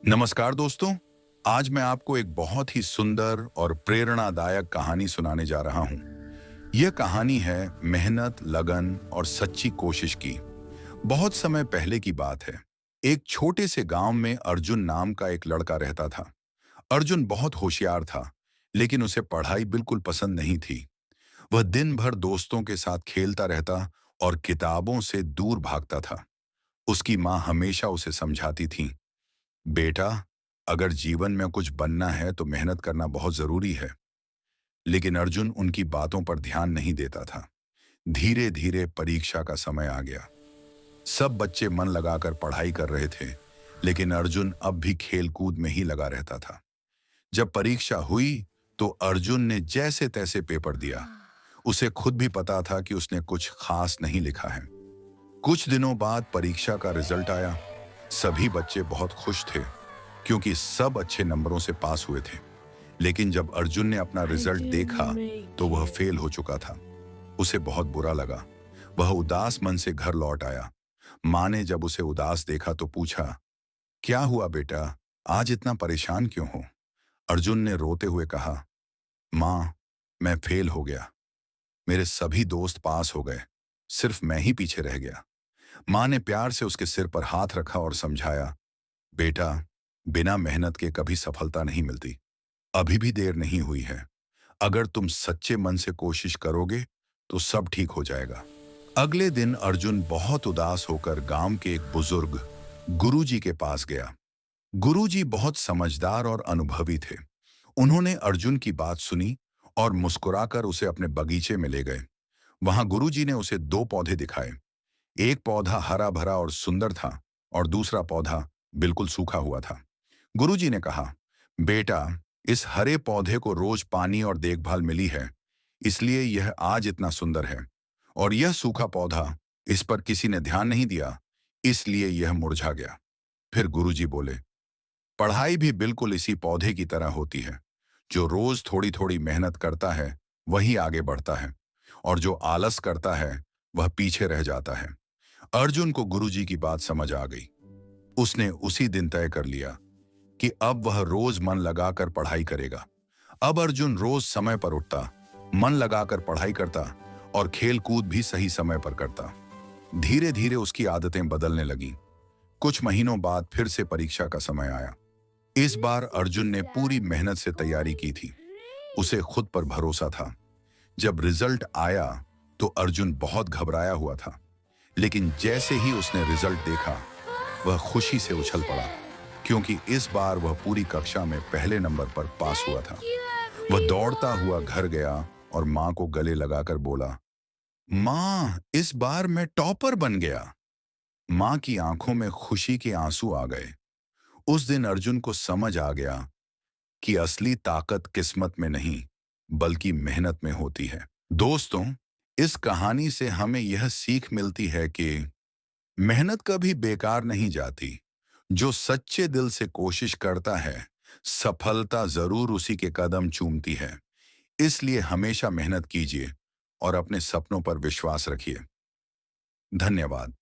नमस्कार दोस्तों। आज मैं आपको एक बहुत ही सुंदर और प्रेरणादायक कहानी सुनाने जा रहा हूं। यह कहानी है मेहनत, लगन और सच्ची कोशिश की। बहुत समय पहले की बात है। एक छोटे से गांव में अर्जुन नाम का एक लड़का रहता था। अर्जुन बहुत होशियार था, लेकिन उसे पढ़ाई बिल्कुल पसंद नहीं थी। वह दिन भर दोस्तों के साथ खेलता रहता और किताबों से दूर भागता था। उसकी माँ हमेशा उसे समझाती थी, बेटा, अगर जीवन में कुछ बनना है तो मेहनत करना बहुत जरूरी है। लेकिन अर्जुन उनकी बातों पर ध्यान नहीं देता था। धीरे धीरे परीक्षा का समय आ गया। सब बच्चे मन लगाकर पढ़ाई कर रहे थे, लेकिन अर्जुन अब भी खेल कूद में ही लगा रहता था। जब परीक्षा हुई तो अर्जुन ने जैसे तैसे पेपर दिया। उसे खुद भी पता था कि उसने कुछ खास नहीं लिखा है। कुछ दिनों बाद परीक्षा का रिजल्ट आया। सभी बच्चे बहुत खुश थे, क्योंकि सब अच्छे नंबरों से पास हुए थे। लेकिन जब अर्जुन ने अपना I रिजल्ट didn't देखा make तो वह it. फेल हो चुका था। उसे बहुत बुरा लगा। वह उदास मन से घर लौट आया। माँ ने जब उसे उदास देखा तो पूछा, क्या हुआ बेटा, आज इतना परेशान क्यों हो? अर्जुन ने रोते हुए कहा, माँ, मैं फेल हो गया। मेरे सभी दोस्त पास हो गए, सिर्फ मैं ही पीछे रह गया। माँ ने प्यार से उसके सिर पर हाथ रखा और समझाया, बेटा, बिना मेहनत के कभी सफलता नहीं मिलती। अभी भी देर नहीं हुई है। अगर तुम सच्चे मन से कोशिश करोगे तो सब ठीक हो जाएगा। अगले दिन अर्जुन बहुत उदास होकर गांव के एक बुजुर्ग गुरुजी के पास गया। गुरुजी बहुत समझदार और अनुभवी थे। उन्होंने अर्जुन की बात सुनी और मुस्कुराकर उसे अपने बगीचे में ले गए। वहां गुरुजी ने उसे दो पौधे दिखाए। एक पौधा हरा भरा और सुंदर था और दूसरा पौधा बिल्कुल सूखा हुआ था। गुरुजी ने कहा, बेटा, इस हरे पौधे को रोज पानी और देखभाल मिली है, इसलिए यह आज इतना सुंदर है। और यह सूखा पौधा, इस पर किसी ने ध्यान नहीं दिया, इसलिए यह मुरझा गया। फिर गुरुजी बोले, पढ़ाई भी बिल्कुल इसी पौधे की तरह होती है। जो रोज थोड़ी थोड़ी मेहनत करता है वही आगे बढ़ता है, और जो आलस करता है वह पीछे रह जाता है। अर्जुन को गुरुजी की बात समझ आ गई। उसने उसी दिन तय कर लिया कि अब वह रोज मन लगाकर पढ़ाई करेगा। अब अर्जुन रोज समय पर उठता, मन लगाकर पढ़ाई करता और खेल कूद भी सही समय पर करता। धीरे धीरे उसकी आदतें बदलने लगीं। कुछ महीनों बाद फिर से परीक्षा का समय आया। इस बार अर्जुन ने पूरी मेहनत से तैयारी की थी। उसे खुद पर भरोसा था। जब रिजल्ट आया तो अर्जुन बहुत घबराया हुआ था। लेकिन जैसे ही उसने रिजल्ट देखा, वह खुशी से उछल पड़ा, क्योंकि इस बार वह पूरी कक्षा में पहले नंबर पर पास हुआ था। Thank you, वह दौड़ता हुआ everyone. घर गया और माँ को गले लगाकर बोला, माँ, इस बार मैं टॉपर बन गया। माँ की आंखों में खुशी के आंसू आ गए। उस दिन अर्जुन को समझ आ गया कि असली ताकत किस्मत में नहीं, बल्कि मेहनत में होती है। दोस्तों, इस कहानी से हमें यह सीख मिलती है कि मेहनत कभी बेकार नहीं जाती। जो सच्चे दिल से कोशिश करता है, सफलता जरूर उसी के कदम चूमती है। इसलिए हमेशा मेहनत कीजिए और अपने सपनों पर विश्वास रखिए। धन्यवाद।